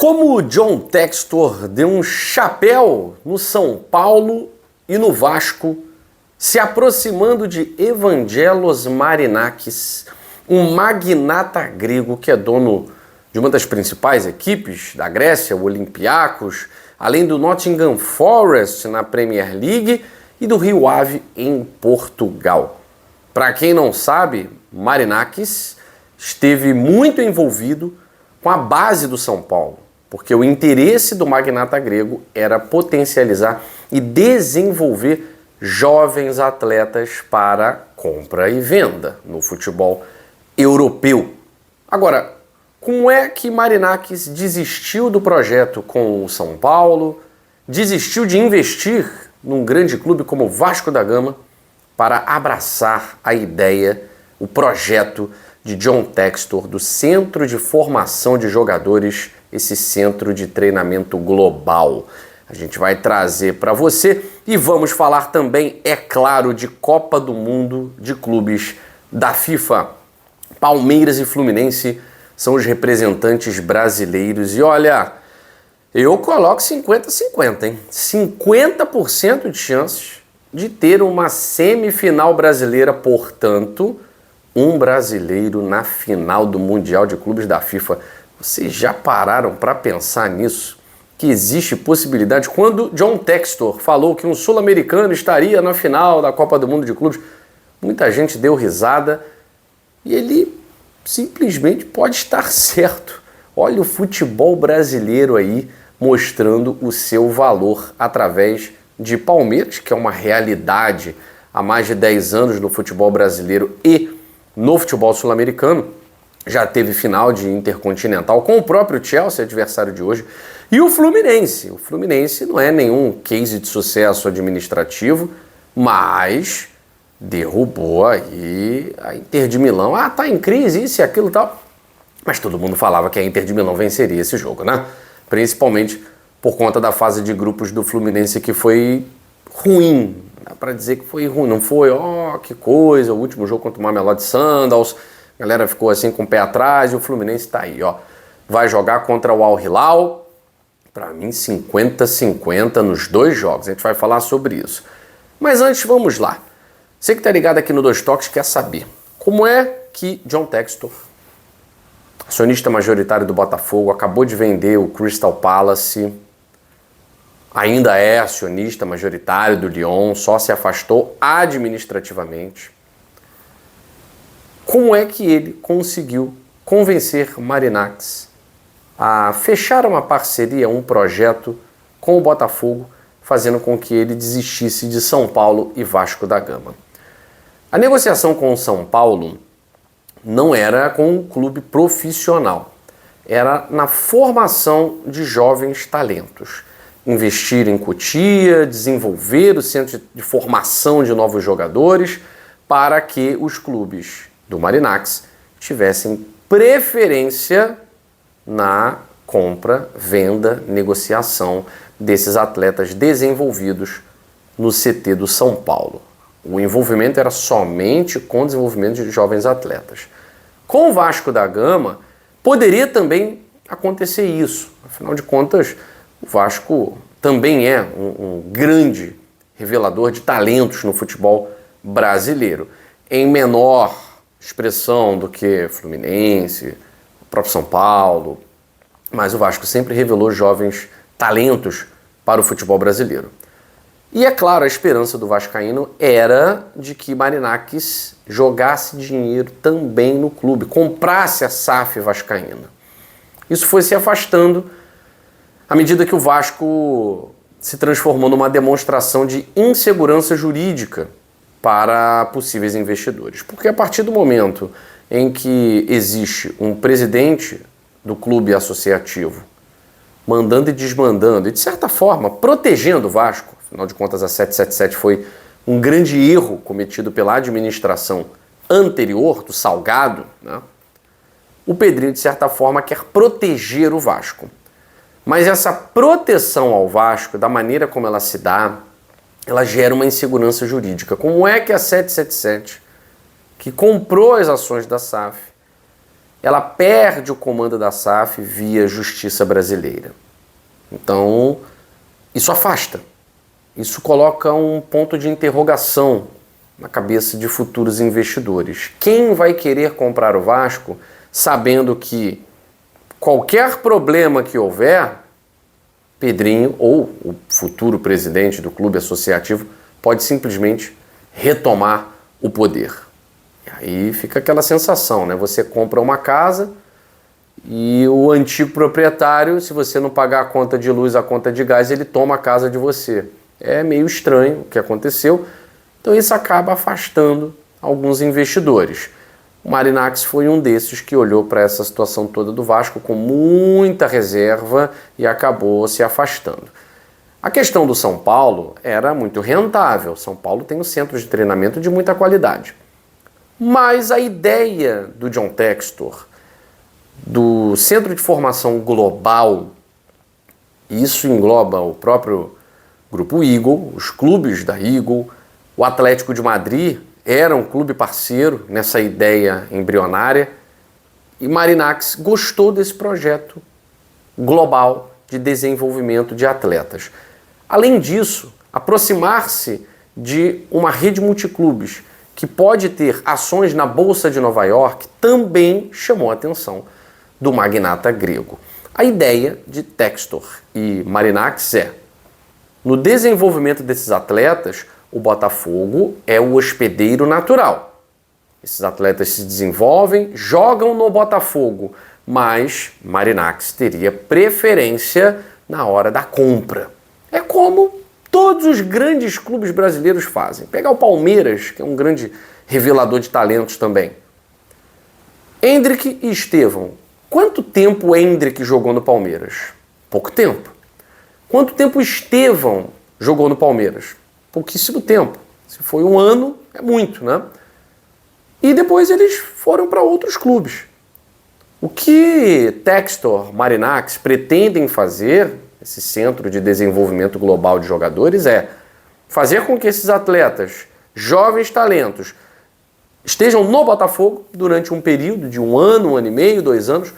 Como o John Textor deu um chapéu no São Paulo e no Vasco, se aproximando de Evangelos Marinakis, um magnata grego que é dono de uma das principais equipes da Grécia, o Olympiacos, além do Nottingham Forest na Premier League e do Rio Ave em Portugal. Para quem não sabe, Marinakis esteve muito envolvido com a base do São Paulo, porque o interesse do magnata grego era potencializar e desenvolver jovens atletas para compra e venda no futebol europeu. Agora, como é que Marinakis desistiu do projeto com o São Paulo, desistiu de investir num grande clube como o Vasco da Gama para abraçar a ideia, o projeto de John Textor do Centro de Formação de Jogadores, esse centro de treinamento global? A gente vai trazer para você e vamos falar também, é claro, de Copa do Mundo de Clubes da FIFA. Palmeiras e Fluminense são os representantes brasileiros e olha, eu coloco 50-50, hein? 50% de chances de ter uma semifinal brasileira, portanto, um brasileiro na final do Mundial de Clubes da FIFA. Vocês já pararam para pensar nisso? Que existe possibilidade? Quando John Textor falou que um sul-americano estaria na final da Copa do Mundo de Clubes, muita gente deu risada e ele simplesmente pode estar certo. Olha o futebol brasileiro aí mostrando o seu valor através de Palmeiras, que é uma realidade há mais de 10 anos no futebol brasileiro e no futebol sul-americano. Já teve final de Intercontinental com o próprio Chelsea, adversário de hoje. E o Fluminense. O Fluminense não é nenhum case de sucesso administrativo, mas derrubou aí a Inter de Milão. Ah, tá em crise, isso e aquilo e tal. Mas todo mundo falava que a Inter de Milão venceria esse jogo, né? Principalmente por conta da fase de grupos do Fluminense que foi ruim. Dá pra dizer que foi ruim, não foi, que coisa, o último jogo contra o Mamelodi Sundowns, a galera ficou assim com o pé atrás e o Fluminense tá aí, vai jogar contra o Al Hilal, pra mim 50-50 nos dois jogos, a gente vai falar sobre isso. Mas antes, vamos lá. Você que tá ligado aqui no Dois Toques quer saber como é que John Textor, acionista majoritário do Botafogo, acabou de vender o Crystal Palace, ainda é acionista majoritário do Lyon, só se afastou administrativamente. Como é que ele conseguiu convencer Marinakis a fechar uma parceria, um projeto com o Botafogo, fazendo com que ele desistisse de São Paulo e Vasco da Gama? A negociação com o São Paulo não era com um clube profissional, era na formação de jovens talentos. Investir em Cotia, desenvolver o centro de formação de novos jogadores para que os clubes do Marinakis tivessem preferência na compra, venda, negociação desses atletas desenvolvidos no CT do São Paulo. O envolvimento era somente com o desenvolvimento de jovens atletas. Com o Vasco da Gama, poderia também acontecer isso. Afinal de contas, o Vasco também é um grande revelador de talentos no futebol brasileiro. Em menor expressão do que Fluminense, o próprio São Paulo, mas o Vasco sempre revelou jovens talentos para o futebol brasileiro. E é claro, a esperança do vascaíno era de que Marinakis jogasse dinheiro também no clube, comprasse a SAF vascaína. Isso foi se afastando à medida que o Vasco se transformou numa demonstração de insegurança jurídica para possíveis investidores. Porque a partir do momento em que existe um presidente do clube associativo mandando e desmandando, e de certa forma protegendo o Vasco, afinal de contas a 777 foi um grande erro cometido pela administração anterior, do Salgado, né? O Pedrinho, de certa forma, quer proteger o Vasco. Mas essa proteção ao Vasco, da maneira como ela se dá, ela gera uma insegurança jurídica. Como é que a 777, que comprou as ações da SAF, ela perde o comando da SAF via Justiça Brasileira. Então, isso afasta. Isso coloca um ponto de interrogação na cabeça de futuros investidores. Quem vai querer comprar o Vasco sabendo que qualquer problema que houver, Pedrinho ou o futuro presidente do clube associativo pode simplesmente retomar o poder? E aí fica aquela sensação, né? Você compra uma casa e o antigo proprietário, se você não pagar a conta de luz, a conta de gás, ele toma a casa de você. É meio estranho o que aconteceu. Então isso acaba afastando alguns investidores. O Marinacci foi um desses que olhou para essa situação toda do Vasco com muita reserva e acabou se afastando. A questão do São Paulo era muito rentável. São Paulo tem um centro de treinamento de muita qualidade. Mas a ideia do John Textor, do Centro de Formação Global, isso engloba o próprio Grupo Eagle, os clubes da Eagle, o Atlético de Madrid era um clube parceiro nessa ideia embrionária, e Marinacci gostou desse projeto global de desenvolvimento de atletas. Além disso, aproximar-se de uma rede multiclubes que pode ter ações na Bolsa de Nova York também chamou a atenção do magnata grego. A ideia de Textor e Marinacci é: no desenvolvimento desses atletas, o Botafogo é o hospedeiro natural. Esses atletas se desenvolvem, jogam no Botafogo, mas Marinacci teria preferência na hora da compra. É como todos os grandes clubes brasileiros fazem. Pegar o Palmeiras, que é um grande revelador de talentos também. Endrick e Estevão. Quanto tempo o Endrick jogou no Palmeiras? Pouco tempo. Quanto tempo o Estevão jogou no Palmeiras? Pouquíssimo tempo. Se foi um ano, é muito, né? E depois eles foram para outros clubes. O que Textor, Marinacci pretendem fazer, esse Centro de Desenvolvimento Global de Jogadores, é fazer com que esses atletas, jovens talentos, estejam no Botafogo durante um período de um ano e meio, 2 anos,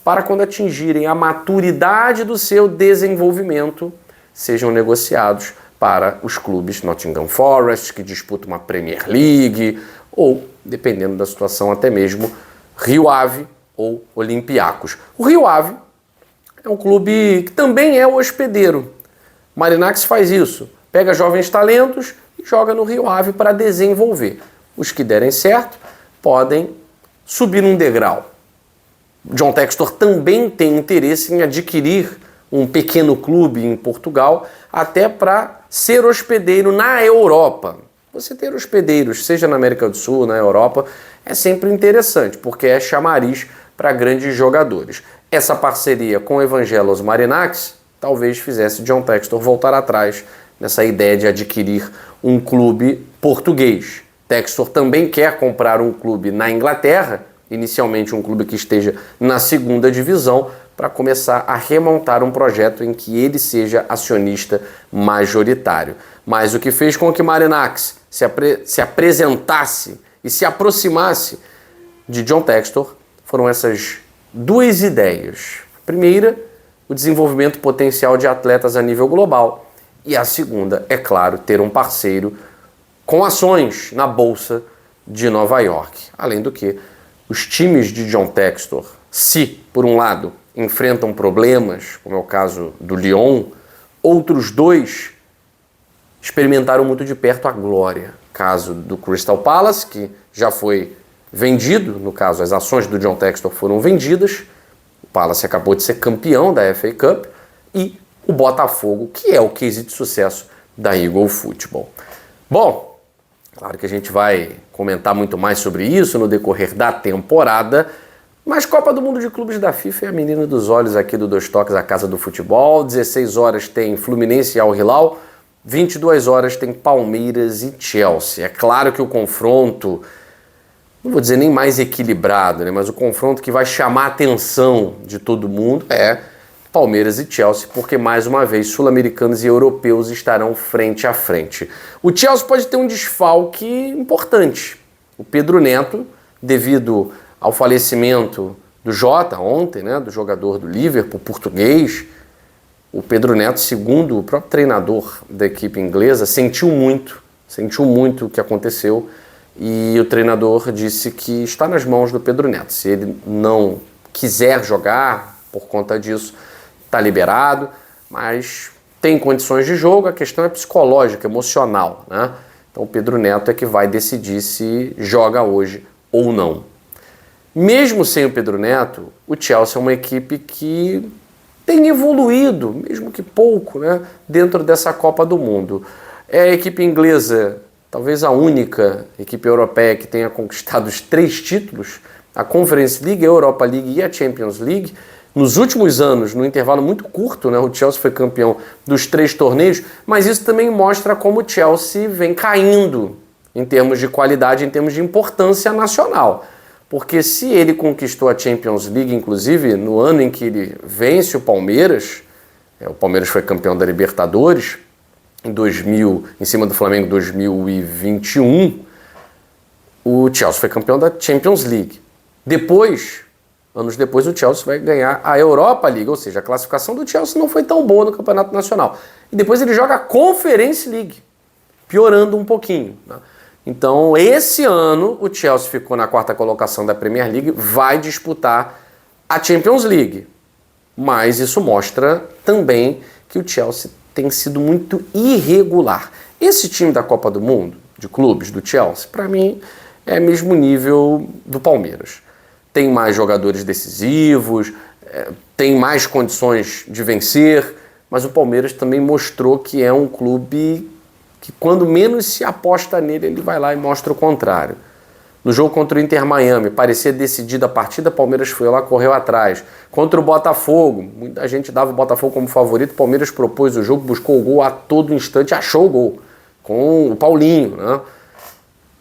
para quando atingirem a maturidade do seu desenvolvimento, sejam negociados para os clubes Nottingham Forest, que disputam uma Premier League, ou, dependendo da situação, até mesmo Rio Ave ou Olympiacos. O Rio Ave é um clube que também é o hospedeiro. Marinacci faz isso, pega jovens talentos e joga no Rio Ave para desenvolver. Os que derem certo podem subir um degrau. John Textor também tem interesse em adquirir um pequeno clube em Portugal, até para ser hospedeiro na Europa. Você ter hospedeiros, seja na América do Sul, na Europa, é sempre interessante, porque é chamariz para grandes jogadores. Essa parceria com o Evangelos Marinacci talvez fizesse John Textor voltar atrás nessa ideia de adquirir um clube português. Textor também quer comprar um clube na Inglaterra, inicialmente um clube que esteja na 2ª divisão, para começar a remontar um projeto em que ele seja acionista majoritário. Mas o que fez com que Marinacci se apresentasse e se aproximasse de John Textor foram essas 2 ideias. A primeira, o desenvolvimento potencial de atletas a nível global. E a segunda, é claro, ter um parceiro com ações na Bolsa de Nova York. Além do que, os times de John Textor, se, por um lado, enfrentam problemas, como é o caso do Lyon, outros 2 experimentaram muito de perto a glória. Caso do Crystal Palace, que já foi vendido, no caso as ações do John Textor foram vendidas, o Palace acabou de ser campeão da FA Cup, e o Botafogo, que é o case de sucesso da Eagle Football. Bom, claro que a gente vai comentar muito mais sobre isso no decorrer da temporada, mas Copa do Mundo de Clubes da FIFA é a menina dos olhos aqui do Dois Toques, a Casa do Futebol. 16 horas tem Fluminense e Al Hilal, 22 horas tem Palmeiras e Chelsea. É claro que o confronto, não vou dizer nem mais equilibrado, né, mas o confronto que vai chamar a atenção de todo mundo é Palmeiras e Chelsea, porque mais uma vez sul-americanos e europeus estarão frente a frente. O Chelsea pode ter um desfalque importante. O Pedro Neto, devido ao falecimento do Jota ontem, né, do jogador do Liverpool, português. O Pedro Neto, segundo o próprio treinador da equipe inglesa, sentiu muito o que aconteceu, e o treinador disse que está nas mãos do Pedro Neto. Se ele não quiser jogar por conta disso, está liberado, mas tem condições de jogo, a questão é psicológica, emocional, né? Então o Pedro Neto é que vai decidir se joga hoje ou não. Mesmo sem o Pedro Neto, o Chelsea é uma equipe que tem evoluído, mesmo que pouco, né, dentro dessa Copa do Mundo. É a equipe inglesa, talvez a única equipe europeia que tenha conquistado os 3 títulos, a Conference League, a Europa League e a Champions League. Nos últimos anos, num intervalo muito curto, né, o Chelsea foi campeão dos 3 torneios, mas isso também mostra como o Chelsea vem caindo em termos de qualidade, em termos de importância nacional. Porque se ele conquistou a Champions League, inclusive, no ano em que ele vence o Palmeiras foi campeão da Libertadores, em cima do Flamengo em 2021, o Chelsea foi campeão da Champions League. Anos depois, o Chelsea vai ganhar a Europa League, ou seja, a classificação do Chelsea não foi tão boa no Campeonato Nacional. E depois ele joga a Conference League, piorando um pouquinho, né? Então, esse ano, o Chelsea ficou na 4ª colocação da Premier League, vai disputar a Champions League. Mas isso mostra também que o Chelsea tem sido muito irregular. Esse time da Copa do Mundo, de clubes, do Chelsea, para mim, é mesmo nível do Palmeiras. Tem mais jogadores decisivos, tem mais condições de vencer, mas o Palmeiras também mostrou que é um clube que quando menos se aposta nele, ele vai lá e mostra o contrário. No jogo contra o Inter Miami, parecia decidida a partida, o Palmeiras foi lá, correu atrás. Contra o Botafogo, muita gente dava o Botafogo como favorito, o Palmeiras propôs o jogo, buscou o gol a todo instante, achou o gol, com o Paulinho, né?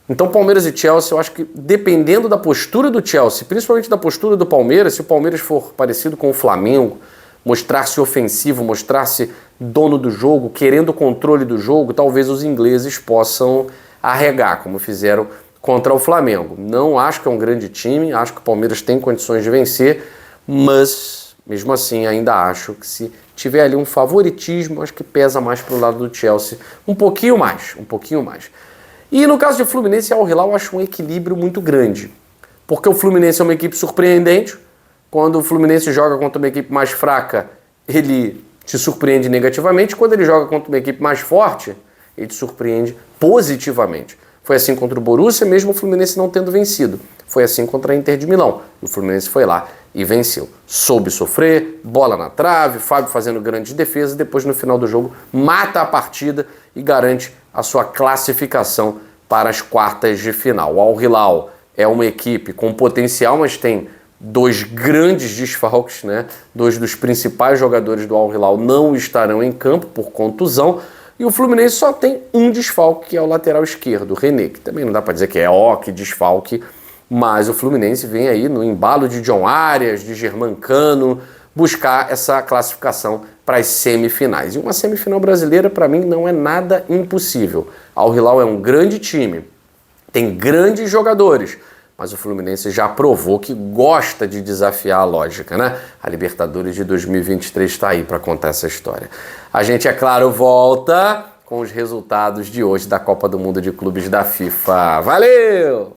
Então Palmeiras e Chelsea, eu acho que dependendo da postura do Chelsea, principalmente da postura do Palmeiras, se o Palmeiras for parecido com o Flamengo, mostrar-se ofensivo, mostrar-se dono do jogo, querendo o controle do jogo, talvez os ingleses possam arregar, como fizeram contra o Flamengo. Não acho que é um grande time, acho que o Palmeiras tem condições de vencer, mas mesmo assim ainda acho que se tiver ali um favoritismo, acho que pesa mais para o lado do Chelsea, um pouquinho mais. E no caso de Fluminense e Al Hilal, eu acho um equilíbrio muito grande, porque o Fluminense é uma equipe surpreendente. Quando o Fluminense joga contra uma equipe mais fraca, ele te surpreende negativamente. Quando ele joga contra uma equipe mais forte, ele te surpreende positivamente. Foi assim contra o Borussia, mesmo o Fluminense não tendo vencido. Foi assim contra a Inter de Milão. O Fluminense foi lá e venceu. Soube sofrer, bola na trave, Fábio fazendo grandes defesas, depois no final do jogo mata a partida e garante a sua classificação para as 1/4 de final. O Al Hilal é uma equipe com potencial, mas tem 2 grandes desfalques, né? 2 dos principais jogadores do Al Hilal não estarão em campo por contusão, e o Fluminense só tem um desfalque, que é o lateral esquerdo, o René, que também não dá para dizer que que desfalque, mas o Fluminense vem aí no embalo de John Arias, de Germancano, buscar essa classificação para as semifinais. E uma semifinal brasileira, para mim, não é nada impossível. Al Hilal é um grande time, tem grandes jogadores, mas o Fluminense já provou que gosta de desafiar a lógica, né? A Libertadores de 2023 está aí para contar essa história. A gente, é claro, volta com os resultados de hoje da Copa do Mundo de Clubes da FIFA. Valeu!